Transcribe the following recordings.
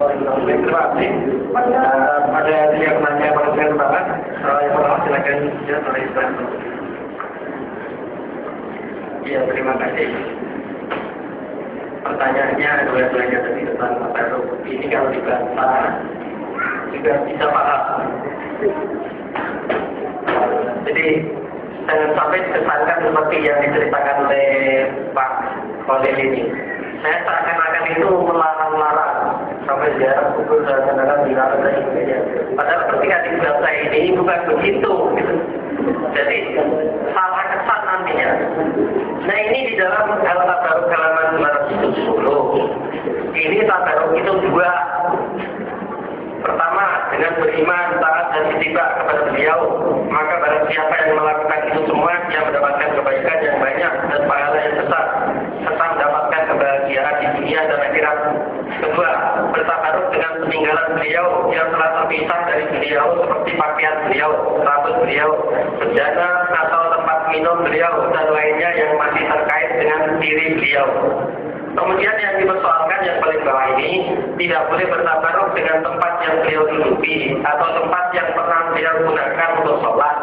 Terima kasih. Pada yang nanya pertanyaan banget, yang pertama silakan ya oleh Islam. Iya, terima kasih. Pertanyaannya dua-duanya tadi tentang tabaruk. Ini kalau dibaca juga bisa paham. Jadi jangan sampai dikesankan seperti yang diceritakan oleh Pak Khalil ini. Saya seakan-akan itu melarang-larang sampai dia pukul dan kadang-kadang dilarang dan sebagainya. Padahal ketika dibaca ini bukan begitu. Gitu. Jadi salah kesan nantinya. Nah ini di dalam Al-Tabaruk halaman 270. Ini tabaruk itu dua. Pertama, dengan beriman, taat dan ittiba kepada beliau, maka barang siapa yang melakukan itu semua, dia mendapatkan kebaikan yang banyak dan pahala yang besar, serta mendapatkan kebahagiaan di dunia dan akhirat. Kedua, bertabaruk dengan peninggalan beliau yang telah terpisah dari beliau, seperti pakaian beliau, rambut beliau, bejana atau tempat minum beliau, dan lainnya yang masih terkait dengan diri beliau. Kemudian yang dipersoalkan yang paling bawah ini, tidak boleh bertabaruk dengan tempat yang beliau duduki atau tempat yang pernah beliau gunakan untuk sholat,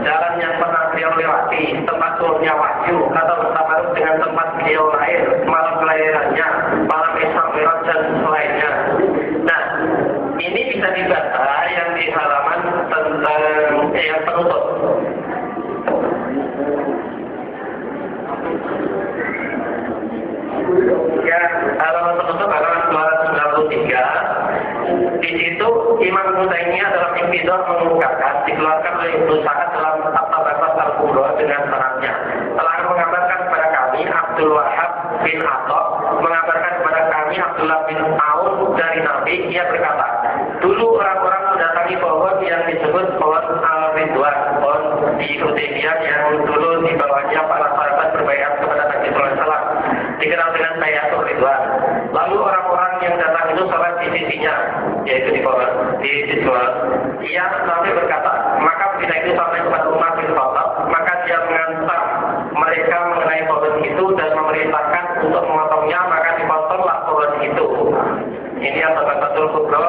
jalan yang pernah beliau lewati, tempat turunnya wahyu, atau bertabaruk dengan tempat beliau lahir, malam kelahirannya, malam Isra Mi'raj dan lainnya. Nah, ini bisa dibaca yang di halaman tentang yang penutup. Ya, halaman penutup halaman 293. Di situ Imam Husaini dalam Iqtidar mengungkapkan dikeluarkan oleh Ibnu Sa'ad dalam At-Tabaqat Al-Kubra dengan sanadnya. Telah mengabarkan kepada kami Abdul Wahab bin Atha mengabarkan kepada kami Abdullah bin Aun dari Nabi, ia berkata, dulu orang-orang mendatangi pohon yang disebut pohon Al-Ridwan, pohon di Hudaybiyah yang dulu di bawahnya para sahabat berbaiat kepada Nabi sallallahu alaihi wasallam, dikenal dengan Bayatul Ridwan. Lalu orang-orang yang datang itu sholat di sisinya, yaitu di bawah, di siswa. Ia sampai berkata, maka bila itu sampai kepada Umar bin Khattab, maka dia mengantar mereka mengenai pohon itu dan memerintahkan untuk memotongnya, maka dipotonglah pohon itu. Ini yang Tabaqatul Kubra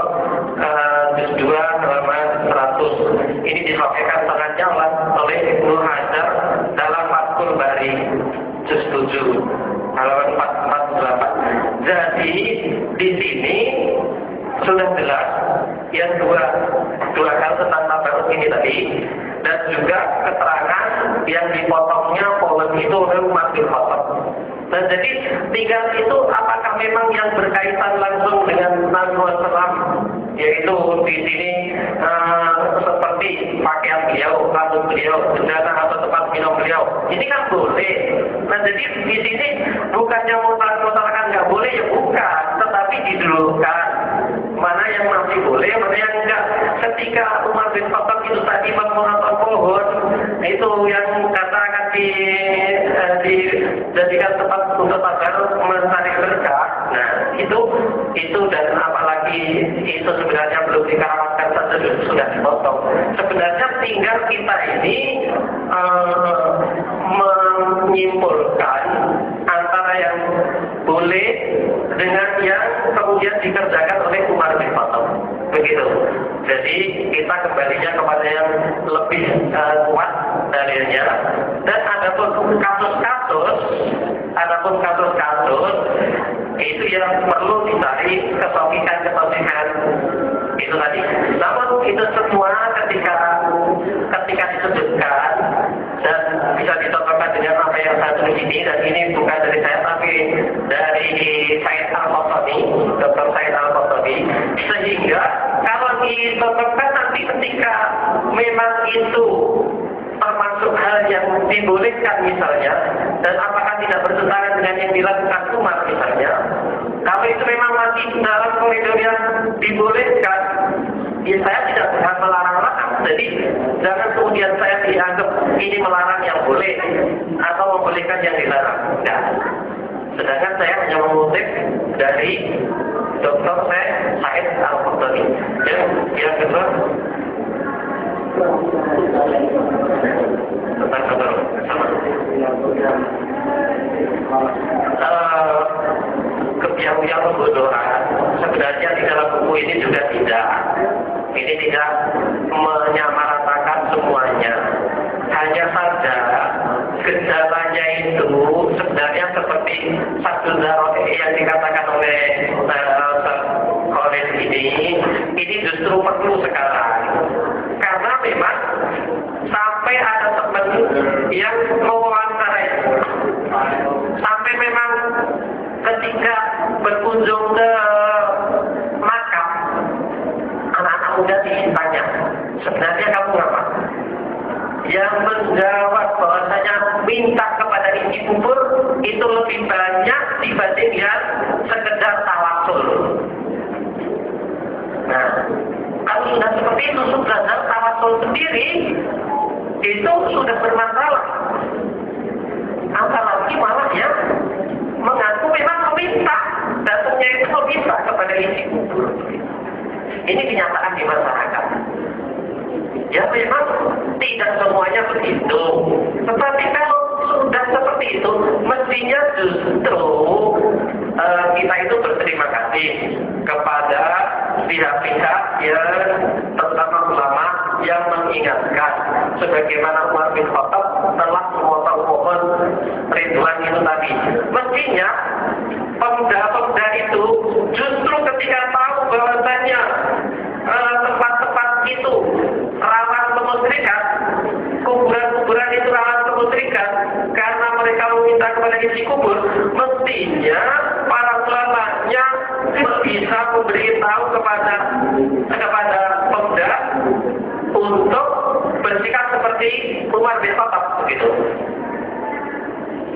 juz 2 halaman 100. Ini disampaikan sanadnya oleh Ibnu Hajar dalam Fathul Bari juz 7 halaman 448. Jadi di sini sudah jelas yang dua hal tentang tabaruk ini tadi, dan juga keterangan yang dipotongnya pohon itu oleh Umar bin Khattab. Nah, jadi tinggal itu apakah memang yang berkaitan langsung dengan Nabi SAW, yaitu di sini seperti pakaian beliau, rambut beliau, bejana atau tempat minum beliau, ini kan boleh. Nah, jadi di sini bukannya mutlak-mutlakan nggak boleh, ya bukan, tetapi didulukan mana yang masih boleh, mana yang enggak. Ketika Umar bin Khattab itu tadi memotong pohon, itu yang kata akan dijadikan tempat untuk tabaruk mencari berkah. Nah, itu dan apalagi itu sebenarnya belum dikeramatkan saja sudah dipotong. Sebenarnya tinggal kita ini menyimpulkan antara yang boleh dengan yang kemudian dikerjakan oleh Umar bin Khattab. Begitu. Jadi kita kembalinya kepada yang lebih kuat dalilnya. Dan adapun kasus-kasus itu yang perlu dicari kesopikan itu tadi. Namun itu semua ketika disebutkan dan bisa dicontohkan dengan apa yang saya tulis ini, dan ini bukan dari saya tapi dari Said Al-Qasami, Dr. Said Al-Qasami, sehingga kalau dicontohkan nanti ketika memang itu termasuk hal yang dibolehkan misalnya, dan apakah tidak bertentangan dengan yang dilakukan Umar misalnya, kalau itu memang masih dalam koridor yang dibolehkan, ya saya tidak berhak melarang-larang. Jadi jangan kemudian saya dianggap ini melarang yang boleh atau membolehkan yang dilarang. Nah, sedangkan saya hanya mengutip dari Dr. Said Al-Qasami. Yang kedua tentang kabar sama kebiasaan pembodohan. sebenarnya di dalam buku ini juga tidak. Ini tidak menyamaratakan semuanya. Hanya saja gejalanya itu sebenarnya seperti satu darah yang dikatakan oleh Khalid ini justru perlu sekarang. Karena memang sampai ada teman yang mewawancarai, sampai memang ketika berkunjung ke makam anak-anak muda ditanya, sebenarnya kamu apa? Yang menjawab bahwasanya minta kepada isi kubur itu lebih banyak dibanding yang sekedar tawasul. Nah, kalau sudah seperti itu, sudah tawasul sendiri itu sudah bermasalah. Apalagi malah ya mengaku memang meminta, datangnya itu meminta kepada isi kubur. Ini kenyataan di masyarakat. Ya memang tidak semuanya begitu. Tetapi kalau sudah seperti itu, mestinya justru kita itu berterima kasih kepada pihak-pihak yang terutama ulama yang mengingatkan sebagaimana Umar bin Khattab telah memotong pohon Ridwan itu tadi. Mestinya pemuda-pemuda itu justru ketika tahu bahwasanya tempat-tempat itu rawan kemusyrikan, kuburan-kuburan itu rawan kemusyrikan karena mereka meminta kepada isi kubur, mestinya para ulamanya bisa memberitahu kepada pemuda untuk bersikap seperti Umar bin Khattab begitu.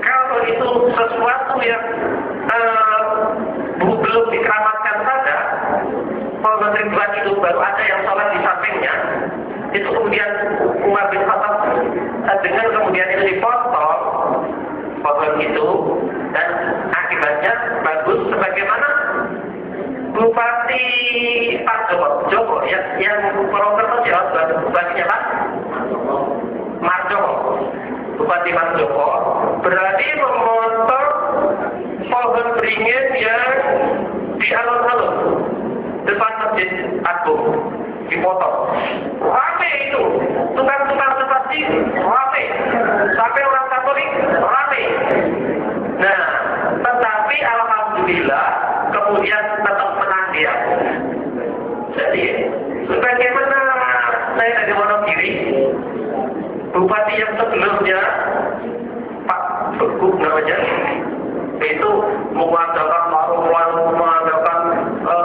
Kalau itu sesuatu yang belum dikeramatkan saja, pohon Ridwan itu baru ada yang sholat di sampingnya, itu kemudian Umar bin Khattab dengan kemudian itu dipotong pohon itu, dan akibatnya bagus sebagaimana Bupati Pak Joko ya, yang Purwokerto siapa bupatinya Pak Marjoko, Bupati Marjoko berani memotong pohon beringin yang di alun-alun depan Masjid Agung, dipotong. Rame itu, tukang-tukang seperti rame, sampai orang Katolik rame. Nah, tetapi alhamdulillah kemudian tetap menang dia. Jadi, sebagaimana saya dari Wonogiri, bupati yang sebelumnya Pak Beguk namanya, itu mengadakan warung-warung, mengadakan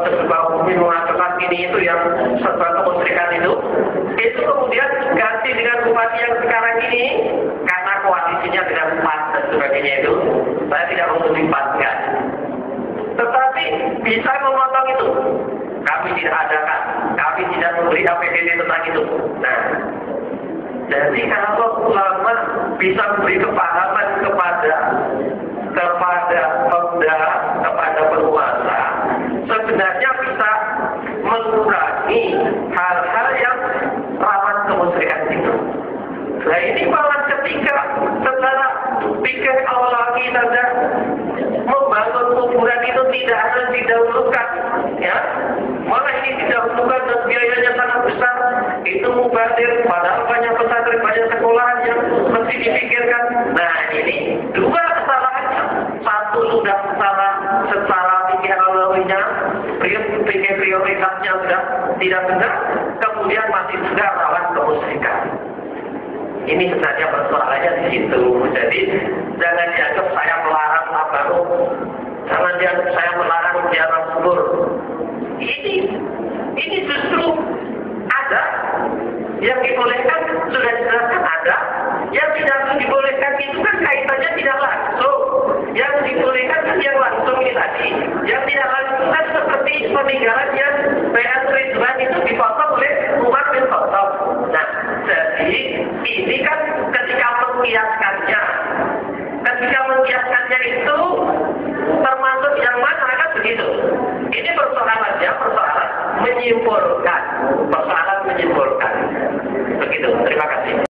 sesuatu mengadakan ini itu yang serba kemusyrikan itu kemudian ganti dengan bupati yang sekarang ini karena koalisinya dengan PAN dan sebagainya itu, saya tidak untuk dipatkan, tetapi bisa memotong itu. Kami tidak adakan, kami tidak memberi APBD tentang itu. Nah, jadi kalau ulama bisa memberi kepahaman kepada pemuda, kepada penguasa, sebenarnya bisa mengurangi hal-hal yang rawan kemusyrikan itu. Nah ini malah ketika secara pikir awalnya saja membangun kuburan itu tidak harus didahulukan, ya, malah ini didahulukan dan biayanya sangat besar. Itu mubazir, padahal banyak pesantren, banyak sekolah yang mesti dipikirkan. Nah ini dua kesalahannya. Satu sudah secara pikir awalnya, pikir prioritasnya sudah tidak benar, kemudian masih juga rawan kemusyrikan. Ini sebenarnya persoalannya di situ. Jadi jangan dianggap saya melarang tabaruk, jangan dianggap saya melarang ziarah kubur. Ini justru ada yang dibolehkan, sudah dijelaskan ada. Yang tidak dibolehkan itu kan kaitannya tidak langsung. Yang dibolehkan kan yang langsung ini tadi. Yang tidak langsung kan seperti peninggalan yang Bayat Ridwan itu dipotong oleh Umar bin Khattab. Nah, jadi ini kan ketika mengkiaskannya itu termasuk yang mana kan begitu. Ini persoalannya persoalan menyimpulkan. Begitu. Terima kasih.